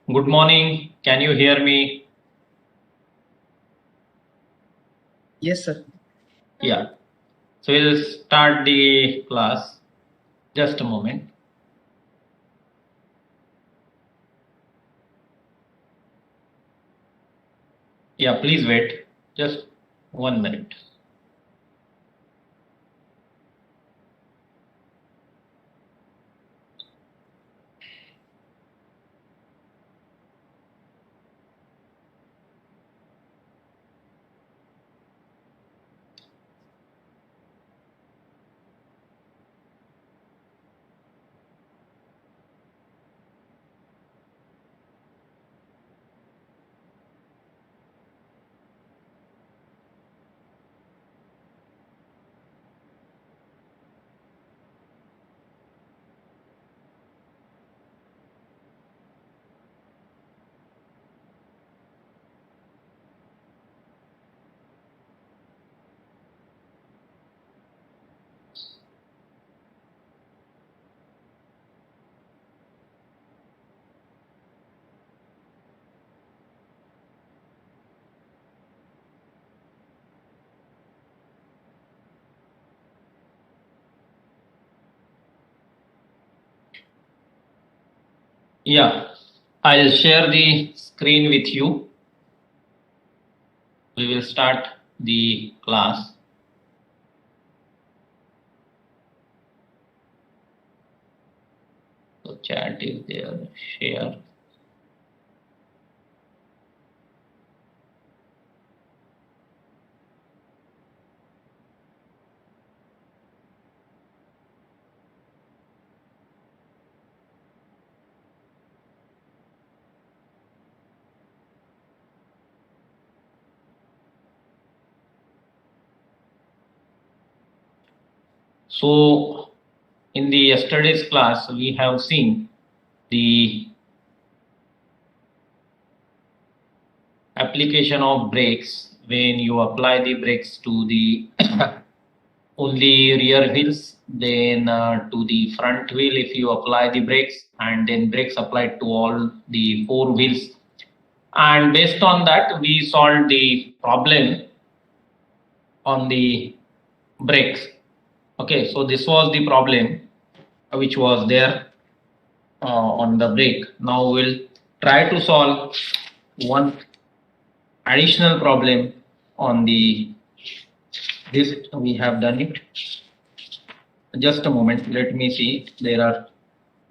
Good morning. Can you hear me? Yes, sir. Yeah. So we'll start the class. Just a moment. Yeah, please wait. Just 1 minute. Yeah, I'll share the screen with you. We will start the class. So chat is there. Share. So in the yesterday's class, we have seen the application of brakes when you apply the brakes to the only rear wheels, then to the front wheel if you apply the brakes, and then brakes applied to all the four wheels. And based on that, we solved the problem on the brakes. Okay, so this was the problem which was there on the brake. Now we'll try to solve one additional problem on the this. We have done it. Just a moment, let me see there are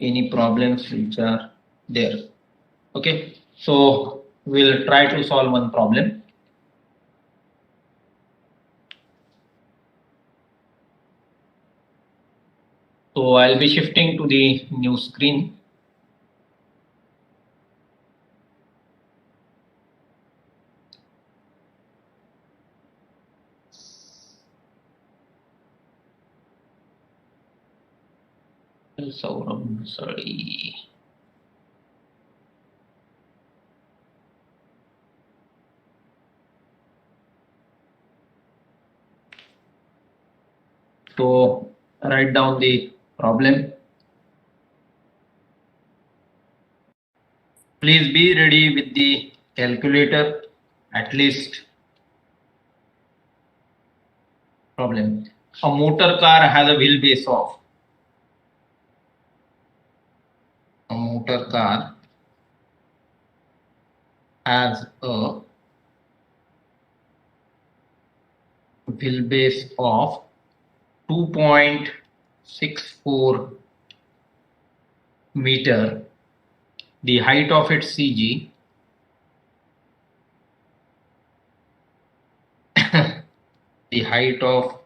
any problems which are there. Okay, so we'll try to solve one problem. So I'll be shifting to the new screen. Sorry. So write down the problem. Please be ready with the calculator at least. Problem. A motor car has a wheelbase of. A motor car has a wheelbase of 2.64 meter. The height of its CG the height of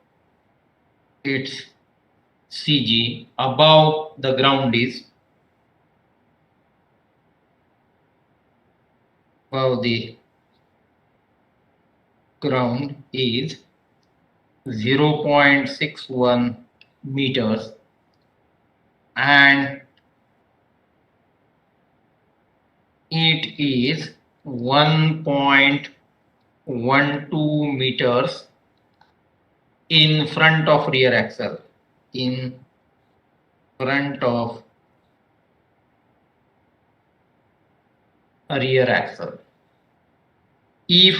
its CG above the ground is above the ground is 0.61 meters, and it is 1.12 meters in front of rear axle. In front of rear axle. If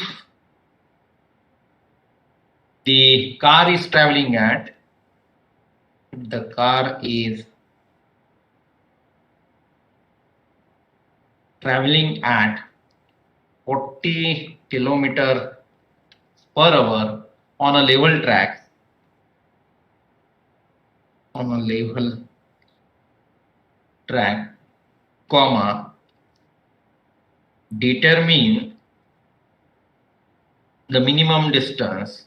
the car is traveling at 40 km per hour on a level track, comma, determine the minimum distance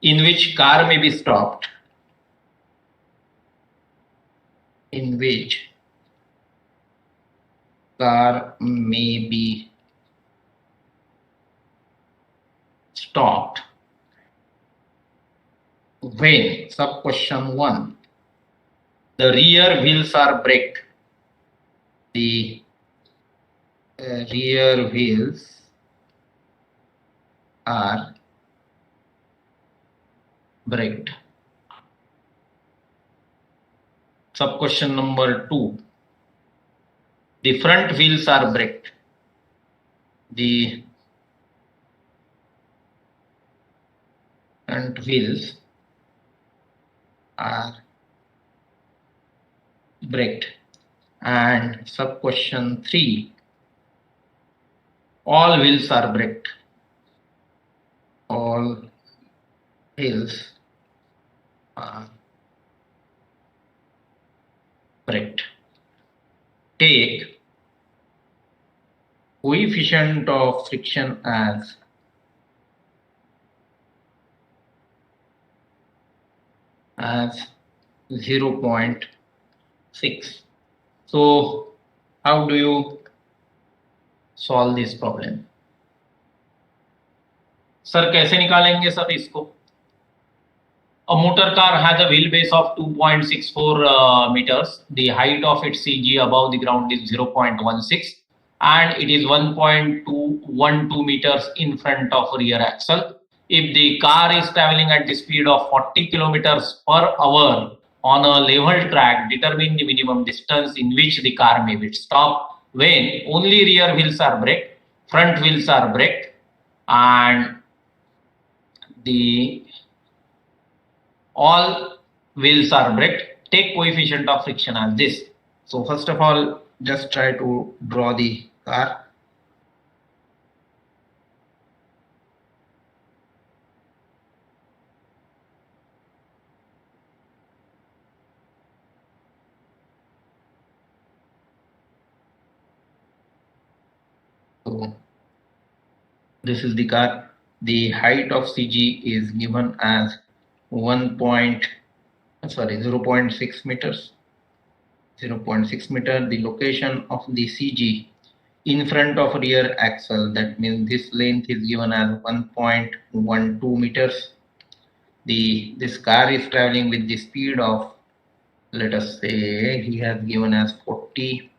in which car may be stopped, when, sub question 1, the rear wheels are braked. The rear wheels are braked. Sub question number 2, the front wheels are braked. The front wheels are braked. And sub question 3, all wheels are braked. All wheels are braked. Take coefficient of friction as as 0.6. So how do you solve this problem? Sir कैसे निकालेंगे sir इसको? A motor car has a wheelbase of 2.64 meters. The height of its CG above the ground is 0.16 and it is 1.212 meters in front of rear axle. If the car is traveling at the speed of 40 kilometers per hour on a level track, determine the minimum distance in which the car may be stopped when only rear wheels are braked, front wheels are braked, and all wheels are braked. Take coefficient of friction as this. So first of all, just try to draw the car. So this is the car. The height of CG is given as 0.6 meters. 0.6 meter. The location of the CG in front of rear axle, that means this length is given as 1.12 meters. This car is traveling with the speed of, let us say, he has given as 40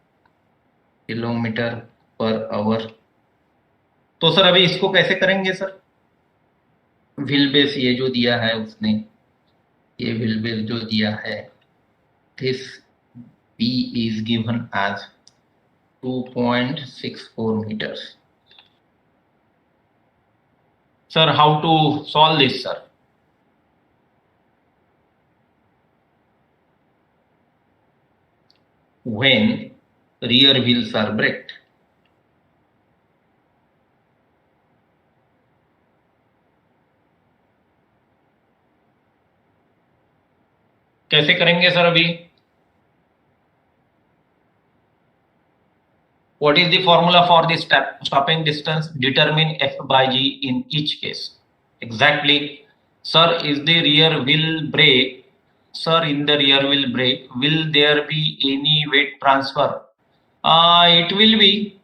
kilometre per hour. तो sir अभी इसको कैसे करेंगे sir? Wheel base ये जो दिया है उसने, ये व्हील बेस जो दिया है, this B is given as 2.64 meters. Sir, how to solve this, sir? When rear wheels are braked, कैसे करेंगे सर अभी? What is the formula for the stopping distance? Determine F by G in each case. Exactly. Sir, is the rear wheel brake? Sir, in the rear wheel brake, will there be any weight transfer? It will be.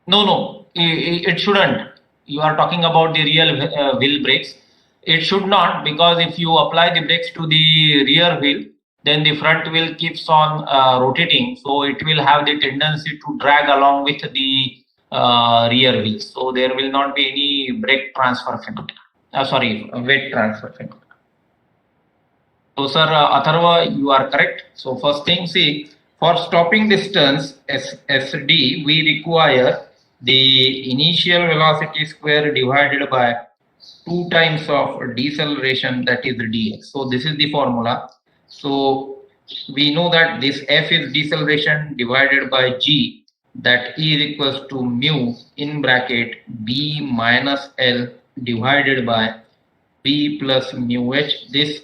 No, it shouldn't. You are talking about the rear wheel brakes. It should not, because if you apply the brakes to the rear wheel, then the front wheel keeps on rotating, so it will have the tendency to drag along with the rear wheels. So there will not be any brake transfer phenomena. Weight transfer phenomena. So sir, Atharva, you are correct. So first thing, see, for stopping distance SD, we require the initial velocity square divided by 2 times of deceleration, that is dx. So this is the formula. So we know that this f is deceleration divided by g, that is equals to mu in bracket b minus l divided by b plus mu h. This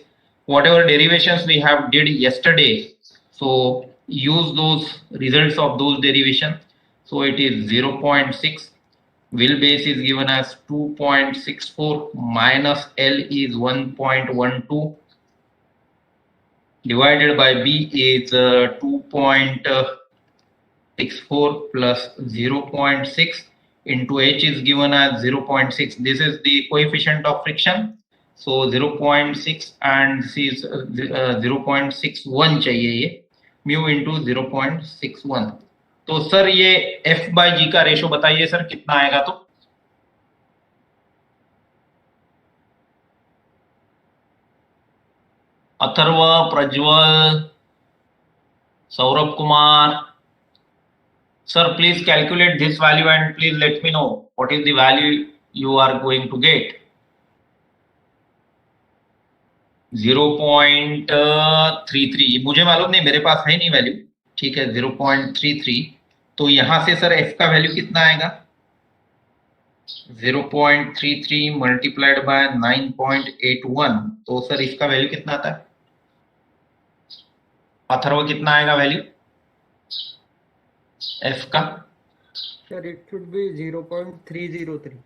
whatever derivations we have did yesterday, so use those results of those derivation. So it is 0.6, wheelbase is given as 2.64 minus L is 1.12 divided by B is 2.64 plus 0.6 into H is given as 0.6. This is the coefficient of friction. So 0.6 and this is 0.61 चाहिए ये, mu into 0.61. तो sir ये f by g का ratio बताइए sir कितना आएगा? तो Atharva, Prajwal, Saurabh Kumar, sir, please calculate this value and please let me know what is the value you are going to get. 0.33, मुझे मालूम नहीं, मेरे पास है नहीं वैल्यू, ठीक है, 0.33. तो यहां से सर f का वैल्यू कितना आएगा? 0.33 मल्टीप्लाइड बाय 9.81. तो सर इसका वैल्यू कितना आता है? अथर्व, कितना आएगा वैल्यू f का? Sir, it should be 0.303.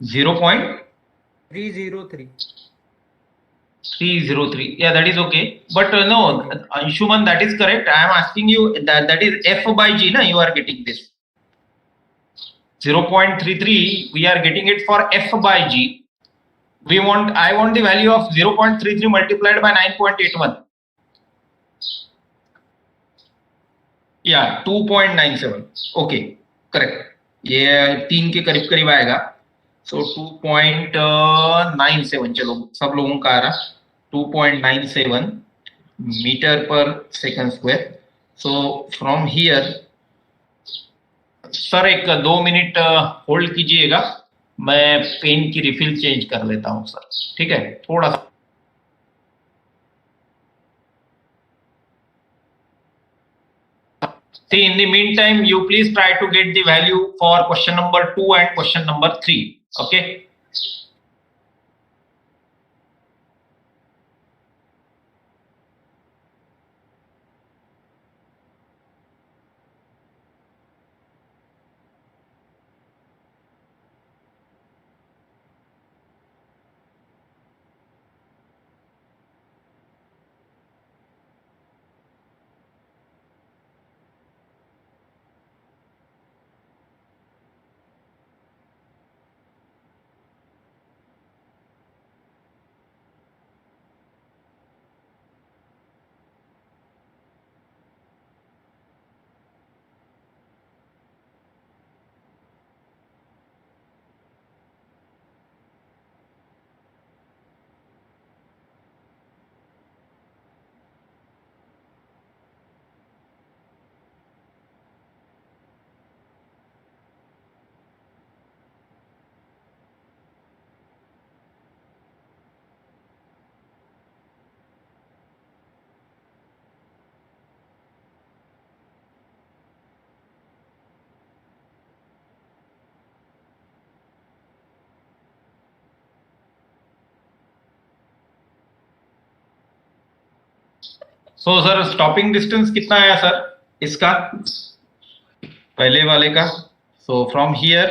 0.303. 303. Yeah, that is okay. But no, Anshuman, that is correct. I am asking you that is f by g, na, you are getting this. 0.33, we are getting it for f by g. I want the value of 0.33 multiplied by 9.81. Yeah, 2.97. Okay, correct. ये 3 के करीब करीब आएगा. So 2.97, चलो सब लोगों का आ रहा, 2.97 मीटर पर second square. So from here, sir एक 2 मिनट होल्ड कीजिएगा, मैं पेन की रिफिल चेंज कर लेता हूं सर, ठीक है, थोड़ा सा. See, in the meantime, you please try to get the value for question number 2 and question number 3. Okay. So sir stopping distance कितना आया सर इसका, पहले वाले का? So from here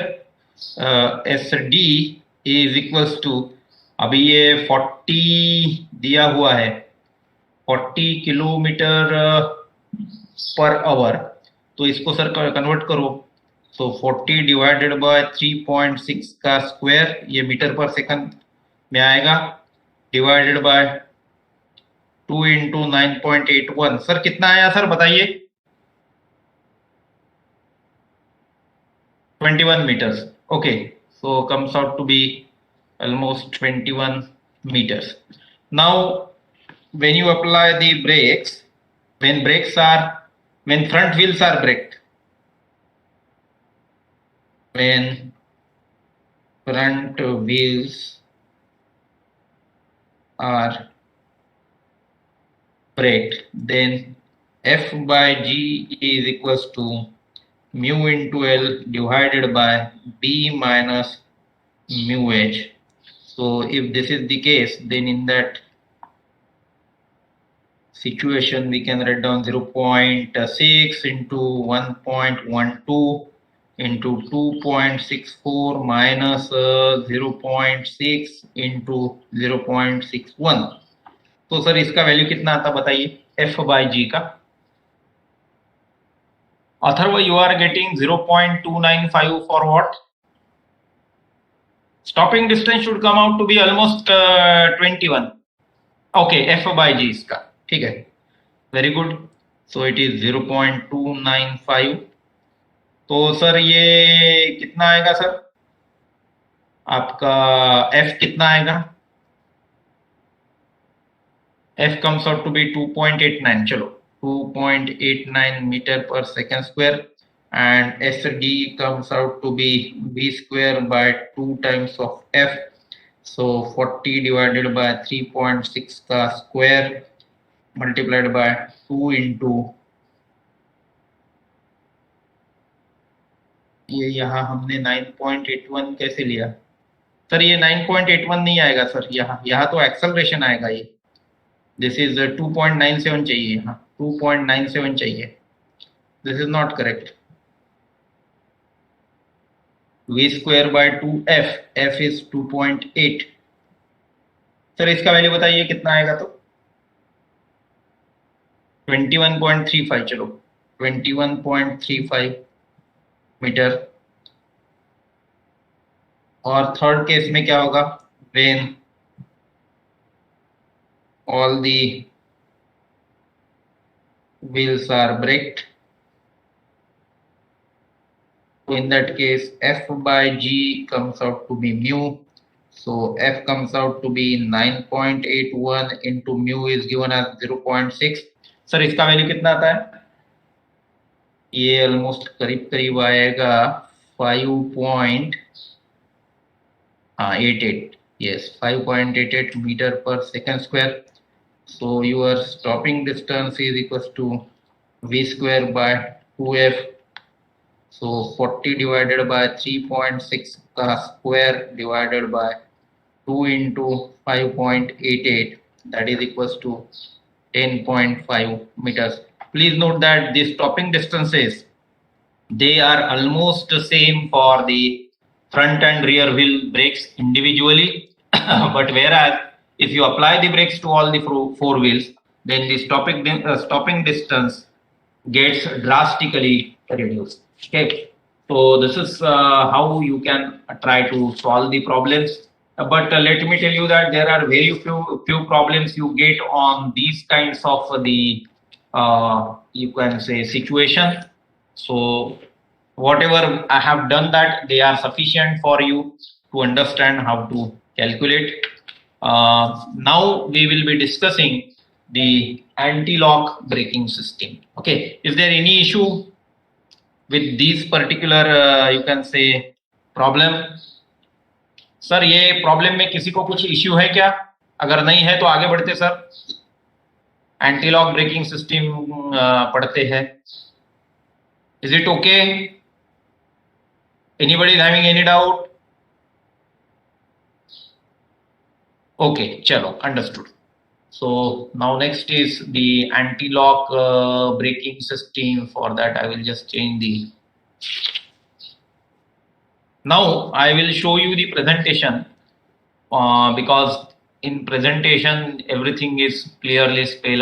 S D is equals to, अभी ये 40 दिया हुआ है, 40 किलोमीटर पर आवर. तो इसको सर कन्वर्ट करो. सो 40 डिवाइडेड बाय 3.6 का स्क्वायर, ये मीटर पर सेकंड में आएगा, डिवाइडेड बाय 2 into 9.81. सर कितना आया सर बताइए? 21 meters. Okay, so comes out to be almost 21 meters. Now when you apply the brakes, when front wheels are braked, when front wheels are braked, then F by G is equals to mu into L divided by B minus mu H. So if this is the case, then in that situation we can write down 0.6 into 1.12 into 2.64 minus 0.6 into 0.61. तो sir इसका value कितना आता बताइए F by G का. Atharva, you are getting 0.295 for what? Stopping distance should come out to be almost 21. Okay, F by G इसका ठीक है. Very good. So it is 0.295. तो सर ये कितना आएगा सर? आपका F कितना आएगा? F comes out to be 2.89. चलो 2.89 meter per second square, and SD comes out to be V square by 2 times of F. So 40 divided by 3.6 का square multiplied by 2 into ये यहाँ हमने 9.81 कैसे लिया सर? ये 9.81 नहीं आएगा सर, यहाँ तो एक्सेलरेशन आएगा. ये दिस इज 2.97 चाहिए, यहाँ 2.97 चाहिए. This is not correct. V square by 2F, F is 2.8. Sir इसका वैल्यू बताइए कितना आएगा? तो 21.35. चलो 21.35 मीटर. और थर्ड केस में क्या होगा? when all the wheels are braked. In that case, F by G comes out to be mu. So F comes out to be 9.81 into mu is given as 0.6. Sir इसका value कितना आता है? ये almost करीब करीब आएगा 5.88. Yes, 5.88 meter per second square. So your stopping distance is equals to V square by 2F. So 40 divided by 3.6 का square divided by 2 into 5.88, that is equals to 10.5 meters. Please note that the stopping distances, they are almost the same for the front and rear wheel brakes individually. But whereas if you apply the brakes to all the four wheels, then the stopping distance gets drastically reduced. Okay, so this is how you can try to solve the problems. But let me tell you that there are very few problems you get on these kinds of the you can say situation. So whatever I have done, that they are sufficient for you to understand how to calculate. Now we will be discussing the anti-lock braking system. Okay, is there any issue with these particular you can say problem? Sir ये problem में किसी को कुछ issue है क्या? अगर नहीं है तो आगे बढ़ते sir. Anti lock braking system पढ़ते हैं. Is it okay? Anybody is having any doubt? Okay, चलो, understood. So now next is the anti-lock braking system. For that I will just change the. Now I will show you the presentation because in presentation everything is clearly spelled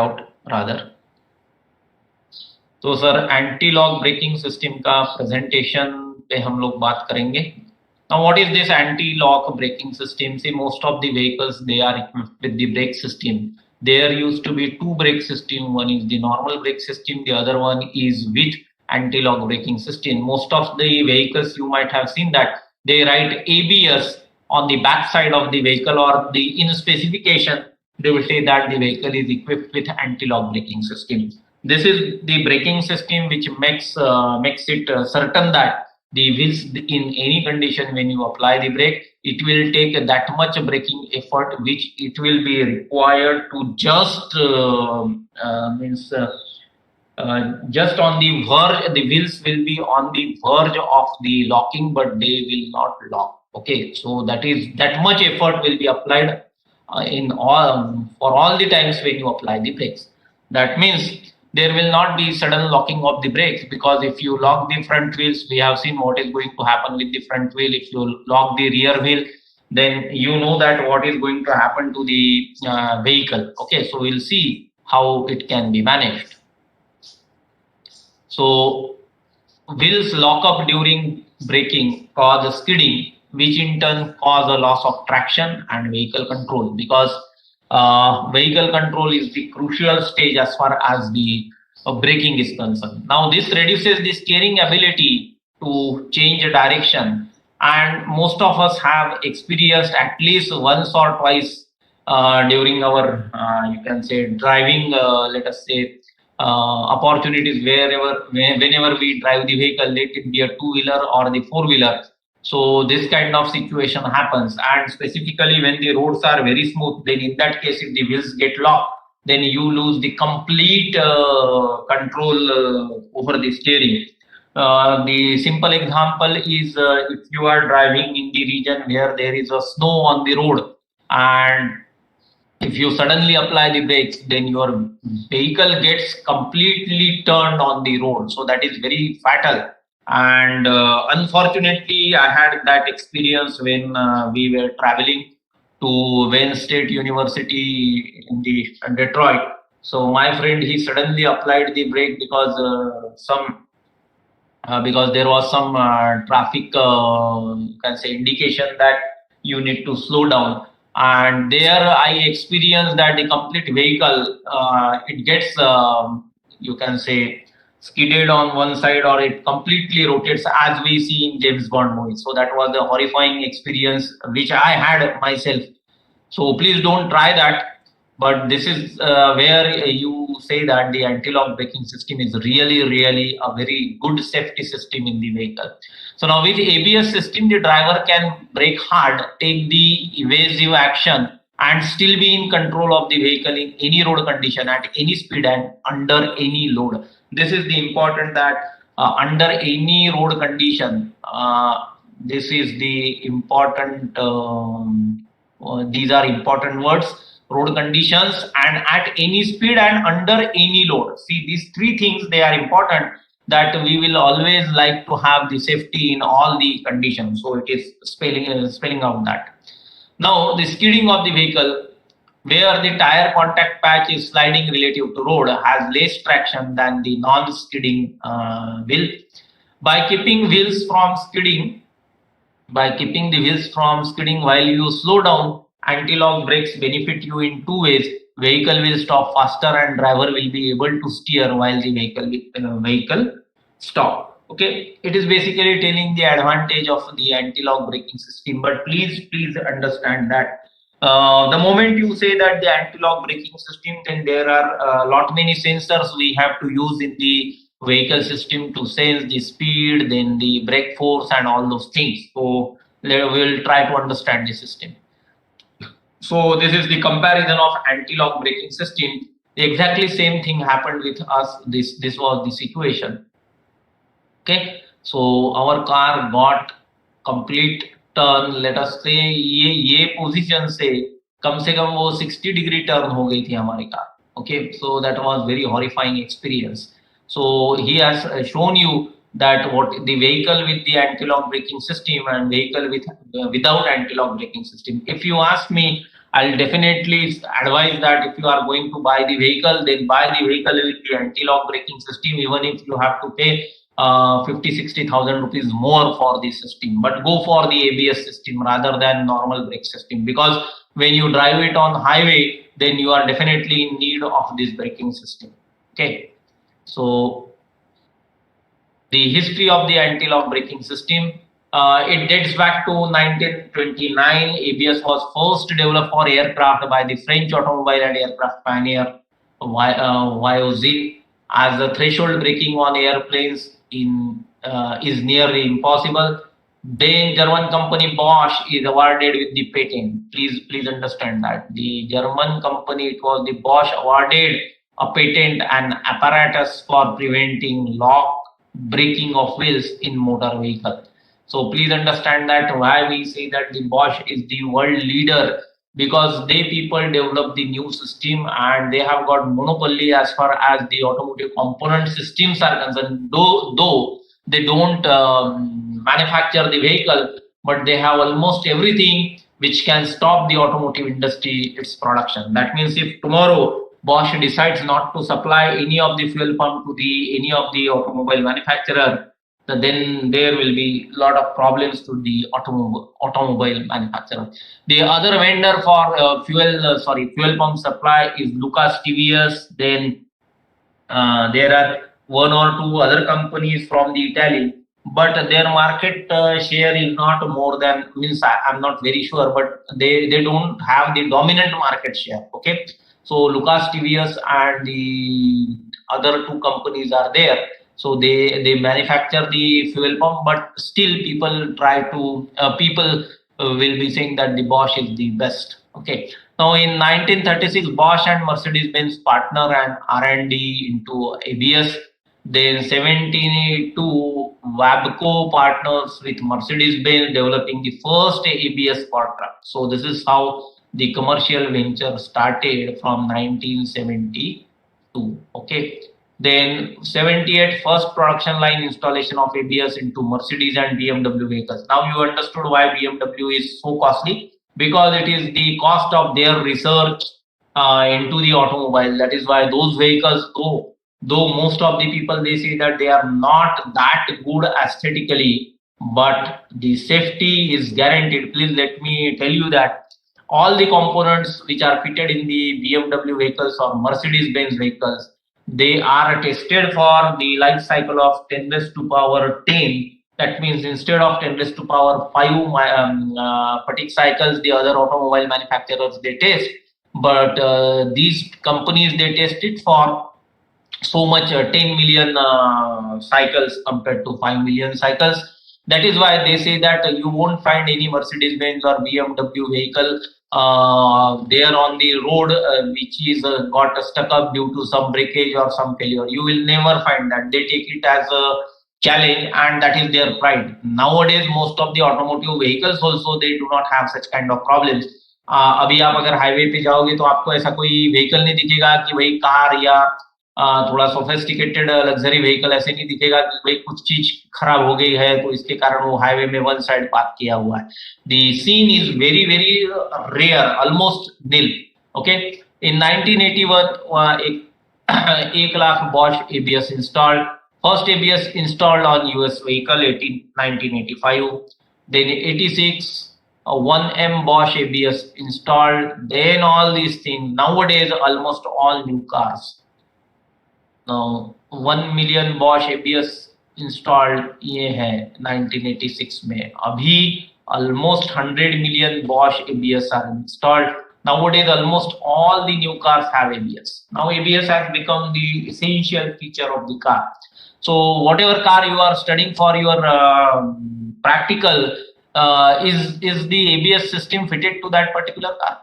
out rather. तो sir anti lock braking system का presentation पे हम लोग बात करेंगे. Now what is this anti-lock braking system? See, most of the vehicles, they are equipped with the brake system. There used to be two brake system. One is the normal brake system, the other one is with anti-lock braking system. Most of the vehicles you might have seen that they write ABS on the back side of the vehicle, or the in specification they will say that the vehicle is equipped with anti-lock braking system. This is the braking system which makes it certain that the wheels in any condition when you apply the brake, it will take that much braking effort which it will be required to just just on the verge, the wheels will be on the verge of the locking, but they will not lock. Okay, so that much effort will be applied in all for all the times when you apply the brakes. That means there will not be sudden locking of the brakes, because if you lock the front wheels, we have seen what is going to happen with the front wheel. If you lock the rear wheel, then you know that what is going to happen to the vehicle. Okay, so we'll see how it can be managed. So wheels lock up during braking cause skidding, which in turn cause a loss of traction and vehicle control, because vehicle control is the crucial stage as far as the braking is concerned. Now this reduces the steering ability to change direction, and most of us have experienced at least once or twice during our you can say driving, let us say opportunities whenever we drive the vehicle, let it be a two-wheeler or the four-wheeler. So this kind of situation happens, and specifically when the roads are very smooth, then in that case, if the wheels get locked, then you lose the complete control over the steering. The simple example is if you are driving in the region where there is a snow on the road, and if you suddenly apply the brakes, then your vehicle gets completely turned on the road. So that is very fatal. And unfortunately, I had that experience when we were traveling to Wayne State University in the Detroit. So my friend, he suddenly applied the brake because there was some traffic you can say indication that you need to slow down, and there I experienced that the complete vehicle it gets you can say skidded on one side, or it completely rotates as we see in James Bond movies. So that was a horrifying experience which I had myself. So please don't try that. But this is where you say that the anti-lock braking system is really a very good safety system in the vehicle. So now with ABS system, the driver can brake hard, take the evasive action, and still be in control of the vehicle in any road condition, at any speed, and under any load. This is the important that under any road condition, this is the important these are important words: road conditions, and at any speed, and under any load. See, these three things, they are important, that we will always like to have the safety in all the conditions. So it is spelling out that. Now the skidding of the vehicle, where the tire contact patch is sliding relative to road, has less traction than the non-skidding wheel. By keeping wheels from skidding, by keeping the wheels from skidding while you slow down, anti-lock brakes benefit you in two ways. Vehicle will stop faster, and driver will be able to steer while the vehicle stop. Okay, it is basically telling the advantage of the anti-lock braking system. But please understand that the moment you say that the anti-lock braking system, then there are a lot many sensors we have to use in the vehicle system to sense the speed, then the brake force, and all those things. So we'll try to understand the system. So this is the comparison of anti-lock braking system. The exactly same thing happened with us. This was the situation. Okay, so our car got complete turn. Let us say ये position से कम वो 60 degree turn हो गई थी हमारी car. Okay, so that was very horrifying experience. So he has shown you that what the vehicle with the anti-lock braking system and vehicle without anti-lock braking system. If you ask me, I'll definitely advise that if you are going to buy the vehicle, then buy the vehicle with the anti-lock braking system, even if you have to pay 50,000-60,000 rupees more for the system, but go for the ABS system rather than normal brake system, because when you drive it on highway, then you are definitely in need of this braking system. Okay, so the history of the anti-lock braking system. It dates back to 1929. ABS was first developed for aircraft by the French automobile and aircraft pioneer Voisin, as the threshold braking on airplanes is nearly impossible. Then German company Bosch is awarded with the patent. Please understand that the German company, it was the Bosch awarded a patent and apparatus for preventing lock braking of wheels in motor vehicle. So please understand that why we say that the Bosch is the world leader, because they people develop the new system and they have got monopoly as far as the automotive component systems are concerned. Though they don't manufacture the vehicle, but they have almost everything which can stop the automotive industry its production. That means if tomorrow Bosch decides not to supply any of the fuel pump to the any of the automobile manufacturer, then there will be a lot of problems to the automobile manufacturer. The other vendor for fuel pump supply is Lucas TVS. Then there are one or two other companies from the Italy, but their market share is not more than, means I'm not very sure, but they don't have the dominant market share. Okay, so Lucas TVS and the other two companies are there. So they manufacture the fuel pump, but still people will be saying that the Bosch is the best. Okay, now in 1936, Bosch and Mercedes-Benz partner and R&D into ABS. Then 1782, Wabco partners with Mercedes-Benz developing the first ABS for truck. So this is how the commercial venture started from 1972. Okay. Then 78, first production line installation of ABS into Mercedes and BMW vehicles. Now you understood why BMW is so costly, because it is the cost of their research into the automobile. That is why those vehicles, though most of the people, they say that they are not that good aesthetically, but the safety is guaranteed. Please let me tell you that all the components which are fitted in the BMW vehicles or Mercedes-Benz vehicles, they are tested for the life cycle of 10 raised to power 10. That means instead of 10 raised to power 5 fatigue cycles, the other automobile manufacturers they test, but these companies they test it for so much 10 million cycles compared to 5 million cycles. That is why they say that you won't find any Mercedes-Benz or BMW vehicle there on the road which is got stuck up due to some breakage or some failure. You will never find that. They take it as a challenge and that is their pride. Nowadays most of the automotive vehicles also they do not have such kind of problems. अभी आप अगर highway पे जाओगे तो आपको ऐसा कोई vehicle नहीं दिखेगा कि भाई कार या थोड़ा सोफिस्टिकेटेड लग्जरी व्हीकल ऐसे नहीं दिखेगा कि भाई कुछ चीज खराब हो गई है तो इसके कारण वो हाईवे में वन साइड पार्क किया हुआ है. The scene is very very rare, almost nil. Okay, in 1981 1 lakh Bosch ABS installed. First ABS installed on US vehicle 1985. Then 86 1M Bosch ABS installed. Then all these things. Nowadays almost all new cars. Now 1 million Bosch ABS installed ये है 1986 में. अभी almost 100 million Bosch ABS are installed. Nowadays almost all the new cars have ABS. Now ABS has become the essential feature of the car. So whatever car you are studying for your practical, is the ABS system fitted to that particular car?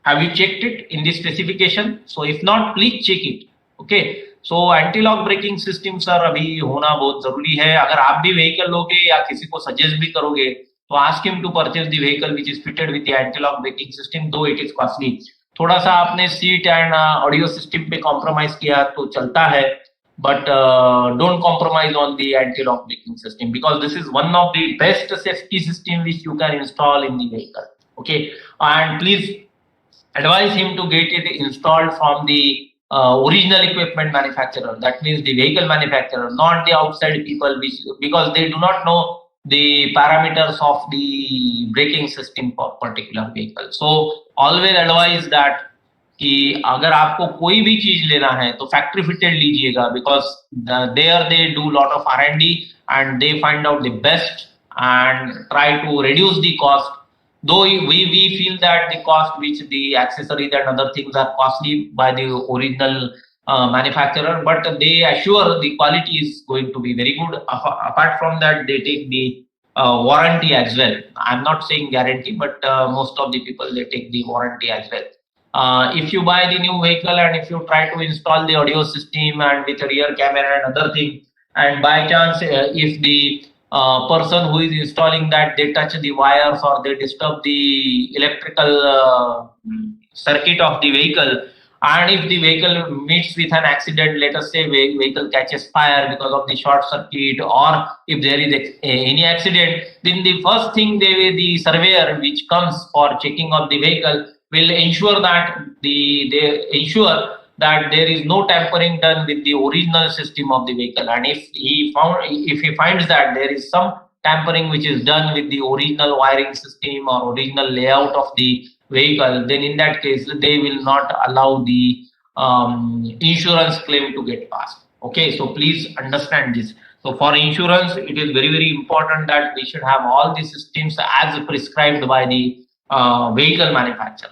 Have you checked it in the specification? So if not, please check it. Okay. So anti lock braking system sir अभी होना बहुत जरूरी है. अगर आप भी vehicle लोगे या किसी को सजेस्ट भी करोगे तो ask him to purchase the vehicle which is fitted with the anti lock braking system, though it is costly. थोड़ा सा आपने सीट एंड ऑडियो सिस्टम पे कॉम्प्रोमाइज किया तो चलता है, but don't compromise on the anti-lock braking system, because this is one of the best safety system which you can install in the vehicle. Okay, and please advise him to get it installed from the original equipment manufacturer. That means the vehicle manufacturer, not the outside people, because they do not know the parameters of the braking system for particular vehicle. So always advise that कि अगर आपको कोई भी चीज लेना है तो factory fitted लीजिएगा, because there they do lot of R&D and they find out the best and try to reduce the cost. Though we feel that the cost which the accessories and other things are costly by the original manufacturer, but they assure the quality is going to be very good. Apart from that, they take the warranty as well. I'm not saying guarantee, but most of the people they take the warranty as well. If you buy the new vehicle and if you try to install the audio system and with a rear camera and other thing, and by chance if the person who is installing that they touch the wires or they disturb the electrical circuit of the vehicle, and if the vehicle meets with an accident, let us say vehicle catches fire because of the short circuit, or if there is any accident, then the first thing the surveyor which comes for checking of the vehicle will ensure that they ensure that there is no tampering done with the original system of the vehicle. And if he finds that there is some tampering which is done with the original wiring system or original layout of the vehicle, then in that case they will not allow the insurance claim to get passed. Okay, so please understand this. So for insurance, it is very important that we should have all the systems as prescribed by the vehicle manufacturer.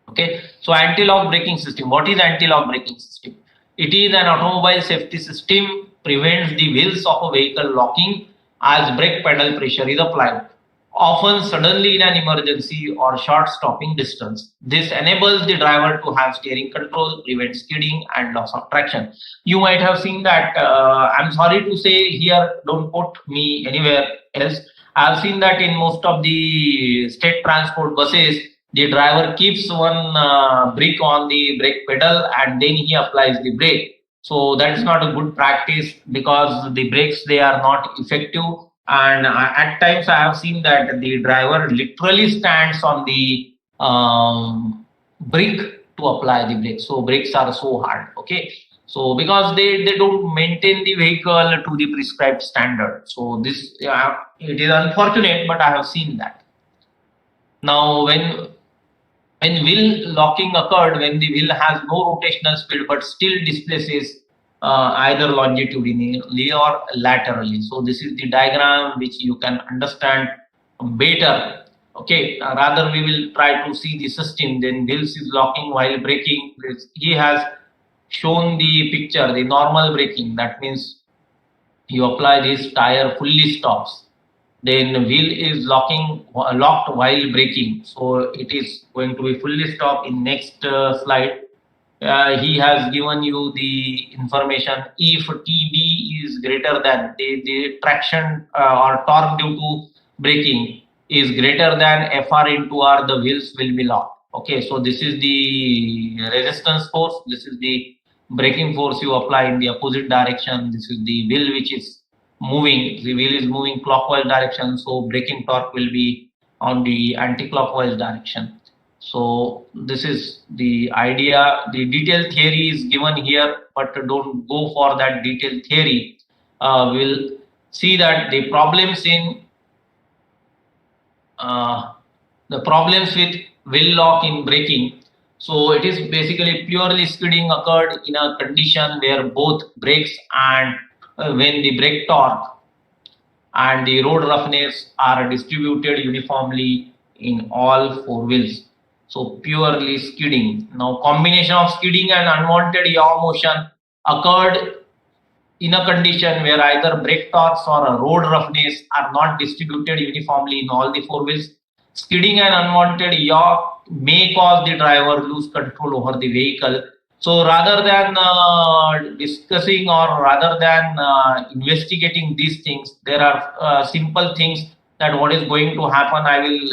Okay, so anti-lock braking system. What is anti-lock braking system? It is an automobile safety system, prevents the wheels of a vehicle locking as brake pedal pressure is applied, often suddenly in an emergency or short stopping distance. This enables the driver to have steering control, prevent skidding and loss of traction. You might have seen that, I'm sorry to say here, don't put me anywhere else. I've seen that in most of the state transport buses, the driver keeps one brick on the brake pedal and then he applies the brake. So that's not a good practice because the brakes they are not effective, and at times I have seen that the driver literally stands on the brick to apply the brake. So brakes are so hard. Okay, so because they don't maintain the vehicle to the prescribed standard. So this it is unfortunate, but I have seen that. Now when wheel locking occurred, when the wheel has no rotational speed but still displaces either longitudinally or laterally. So this is the diagram which you can understand better. Okay, rather we will try to see the system. Then wheels is locking while braking. He has shown the picture, the normal braking. That means you apply this, tire fully stops, then wheel is locked while braking, so it is going to be fully stopped. In next slide, he has given you the information. If TB is greater than the traction or torque due to braking is greater than FR into R, the wheels will be locked. Okay, so this is the resistance force, this is the braking force you apply in the opposite direction, this is the wheel which is moving, the wheel is moving clockwise direction, so braking torque will be on the anti-clockwise direction. So this is the idea. The detailed theory is given here, but don't go for that detailed theory. We'll see that the problems with wheel lock in braking. So it is basically purely skidding occurred in a condition where both brakes and when the brake torque and the road roughness are distributed uniformly in all four wheels. So purely skidding. Now combination of skidding and unwanted yaw motion occurred in a condition where either brake torques or road roughness are not distributed uniformly in all the four wheels. Skidding and unwanted yaw may cause the driver lose control over the vehicle. So rather than discussing or rather than investigating these things, there are simple things that what is going to happen. I will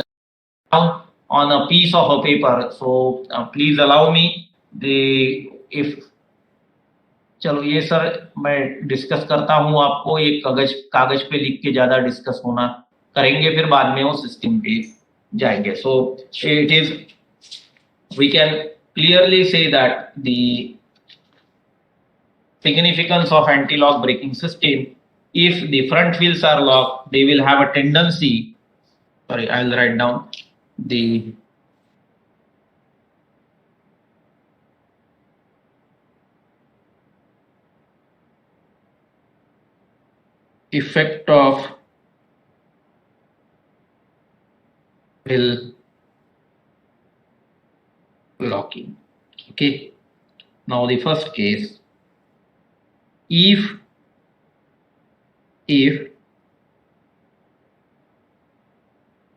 down on a piece of a paper. So please allow me the if चलो ये sir मैं discuss करता हूँ आपको एक कागज पे लिख के ज्यादा डिस्कस होना करेंगे फिर बाद में वो सिस्टम पे जाएंगे. So it is, we can clearly say that the significance of anti-lock braking system, if the front wheels are locked, they will have a tendency, sorry, I'll write down the effect of will locking. Okay. Now the first case, if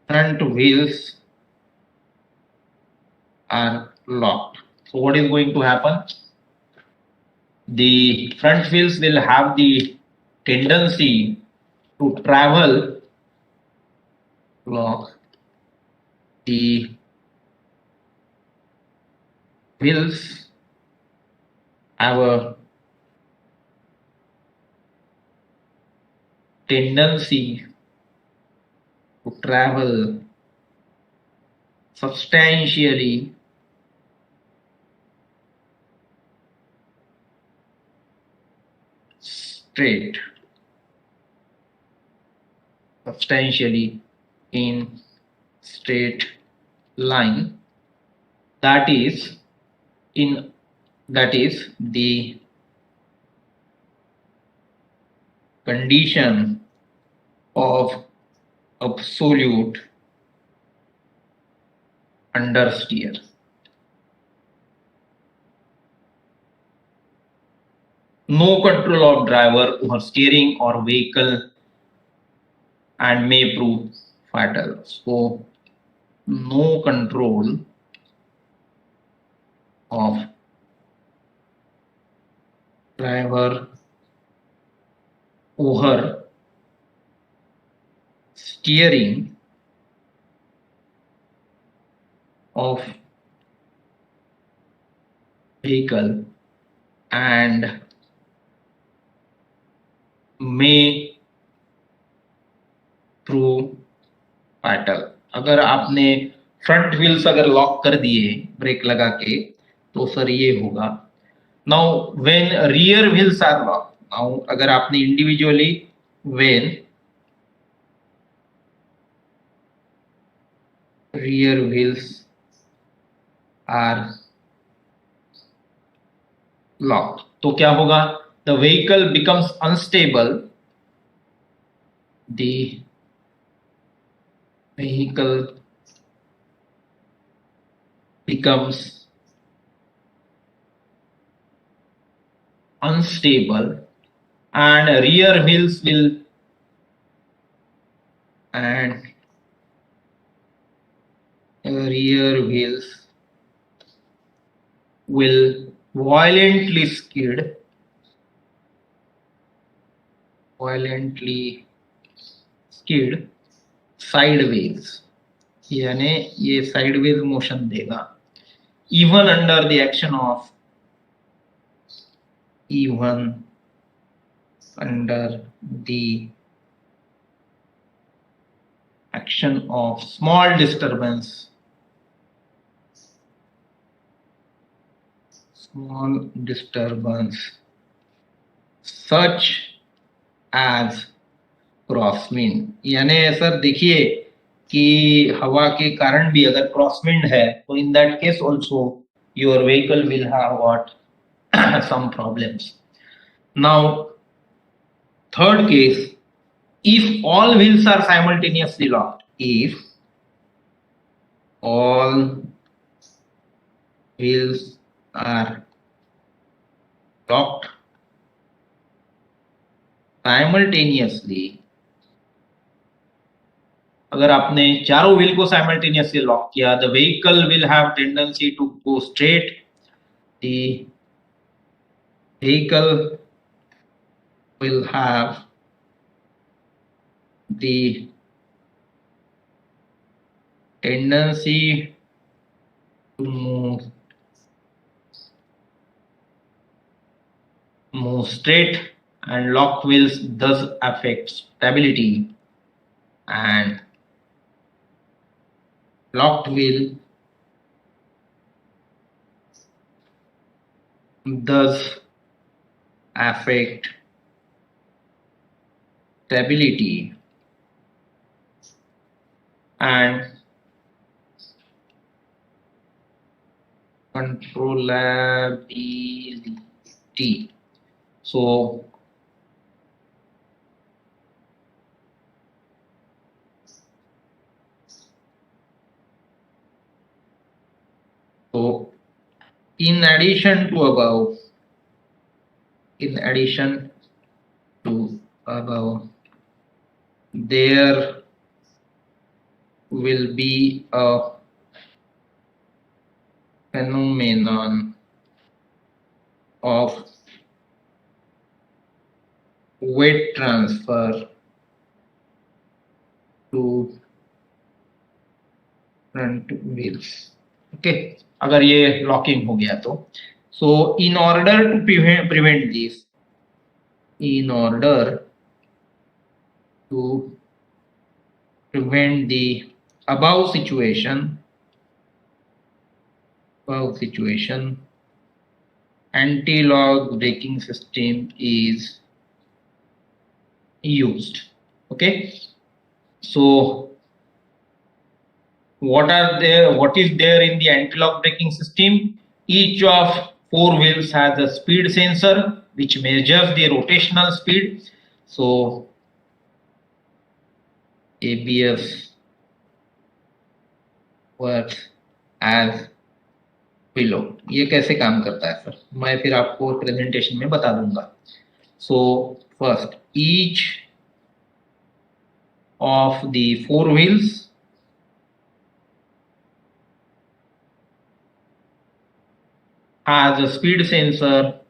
front wheels are locked, so what is going to happen? The front wheels will have the tendency to travel along the wheels have a tendency to travel substantially straight, substantially in straight line. That is the condition of absolute understeer. No control of driver over steering or vehicle and may prove fatal. So no control of driver over steering of vehicle and may prove fatal. अगर आपने front wheels अगर lock कर दिए break लगा के तो sir ये होगा. Now when rear wheels are lock, now अगर आपने individually when rear wheels are locked, तो क्या होगा? The vehicle becomes unstable. The vehicle becomes unstable and rear wheels will violently skid sideways, यानी ये sideways motion देगा even under the action of small disturbance such as crosswind. यानी sir देखिए कि हवा के कारण भी अगर क्रॉसविंड है तो in that case also your vehicle will have what some problems. Now third case, if all wheels are simultaneously locked, if all wheels are locked simultaneously, अगर आपने चारों व्हील को साइमल्टेनियसली लॉक किया, the vehicle will have tendency to go straight, the vehicle will have the tendency to move straight, and locked wheels thus affect stability, and locked wheel thus affect stability and controllability. So So in addition to above, there will be a phenomenon of weight transfer to front wheels. Okay, अगर ये locking हो गया तो so in order to prevent this, in order to prevent the above situation, anti-lock braking system is used. Okay, so what is there in the anti-lock braking system? Each of four wheels has a speed sensor which measures the rotational speed. So ABS works as below. ये कैसे काम करता है sir? मैं फिर आपको presentation में बता दूंगा. So first, each of the four wheels has a speed sensor,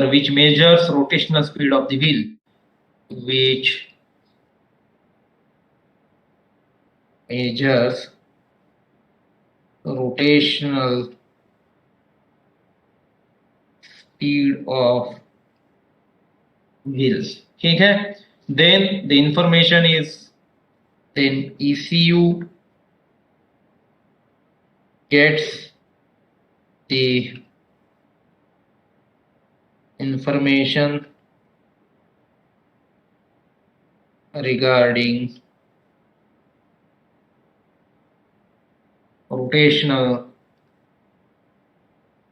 which measures rotational speed of the wheel, which measures rotational speed of wheels. ठीक है? Then the information is, then ECU gets the information regarding rotational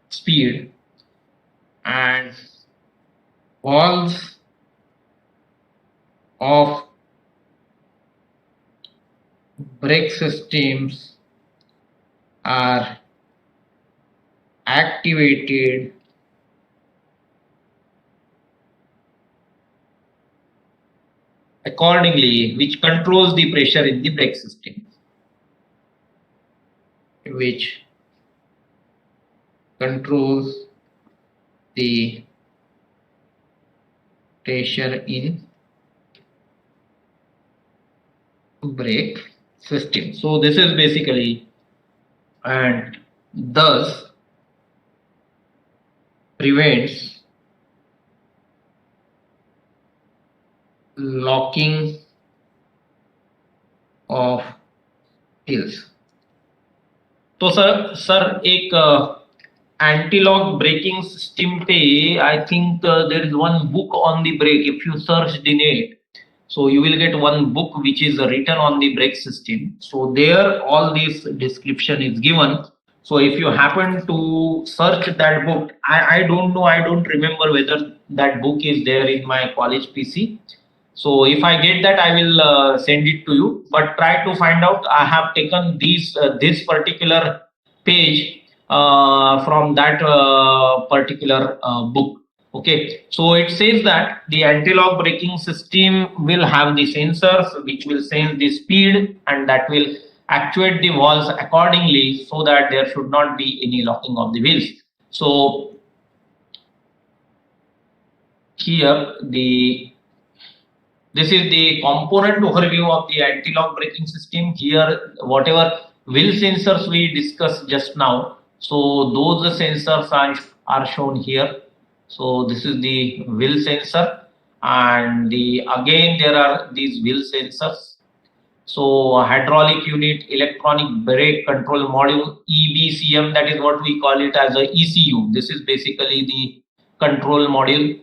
speed, and valves of brake systems are activated accordingly, which controls the pressure in the brake system. Which controls the pressure in brake system. So this is basically, and thus prevents locking of wheels. तो sir एक anti-lock braking system पे I think there is one book on the brake. If you searched in it, so you will get one book which is written on the brake system. So there all this description is given. So if you happen to search that book, I don't know, I don't remember whether that book is there in my college PC. So if I get that, I will send it to you. But try to find out. I have taken this particular page from that particular book. Okay, so it says that the anti-lock braking system will have the sensors which will sense the speed, and that will actuate the valves accordingly so that there should not be any locking of the wheels. So here this is the component overview of the anti-lock braking system. Here whatever wheel sensors we discussed just now, so those sensors are shown here. So this is the wheel sensor, and again there are these wheel sensors. So hydraulic unit, electronic brake control module, EBCM, that is what we call it as a ECU. This is basically the control module.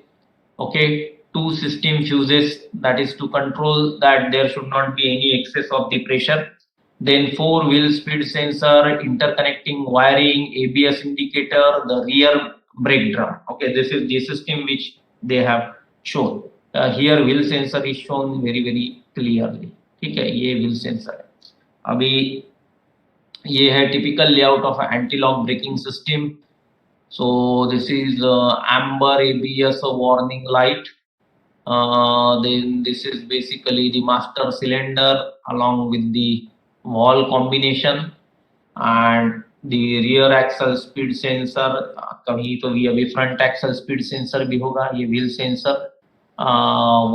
Okay, two system fuses, that is to control that there should not be any excess of the pressure. Then four wheel speed sensor, interconnecting wiring, ABS indicator, the rear brake drum. Okay, this is the system which they have shown. Here wheel sensor is shown very clearly. ठीक है, ये wheel sensor है। अभी ये है typical layout of anti lock braking system. So this is amber ABS warning light. Then this is basically the master cylinder along with the wall combination and the rear axle speed sensor. कभी तो भी अभी front axle speed sensor भी होगा. ये wheel sensor,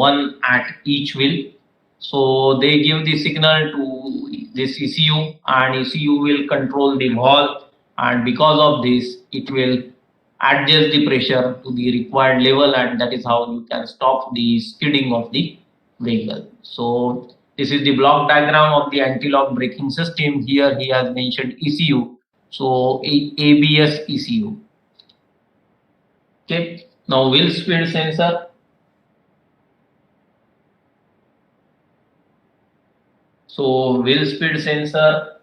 one at each wheel. So they give the signal to this ECU and ECU will control the valve, and because of this it will adjust the pressure to the required level, and that is how you can stop the skidding of the vehicle. So this is the block diagram of the anti-lock braking system. Here he has mentioned ECU, so ABS ECU. Okay, now wheel speed sensor. So wheel speed sensor,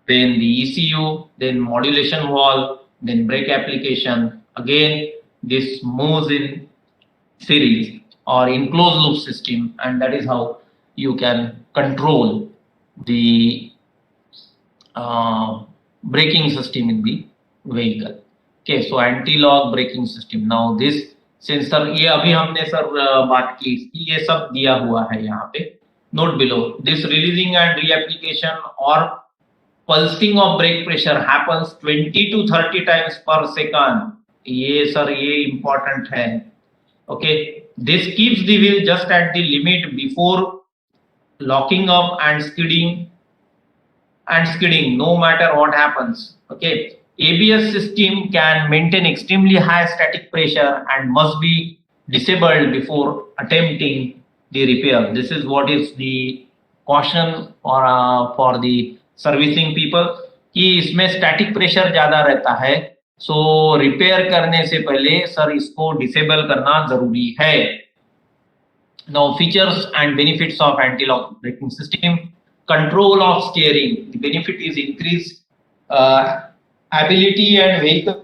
then the ECU, then modulation valve, then brake application. Again, this moves in series or in closed loop system, and that is how you can control the braking system in the vehicle. Okay, so anti-lock braking system. Now this sensor, ये अभी हमने sir बात की, ये सब दिया हुआ है यहाँ पे. Note below, this releasing and reapplication or pulsing of brake pressure happens 20 to 30 times per second. ये सर ये important है. Okay, this keeps the wheel just at the limit before locking up and skidding no matter what happens. Okay, ABS system can maintain extremely high static pressure and must be disabled before attempting the repair. This is what is the caution for the servicing people कि इसमें static pressure ज्यादा रहता है, सो repair करने से पहले sir इसको disable करना जरूरी है. Now features and benefits of anti lock braking system. Control of steering. The benefit is increase ability and vehicle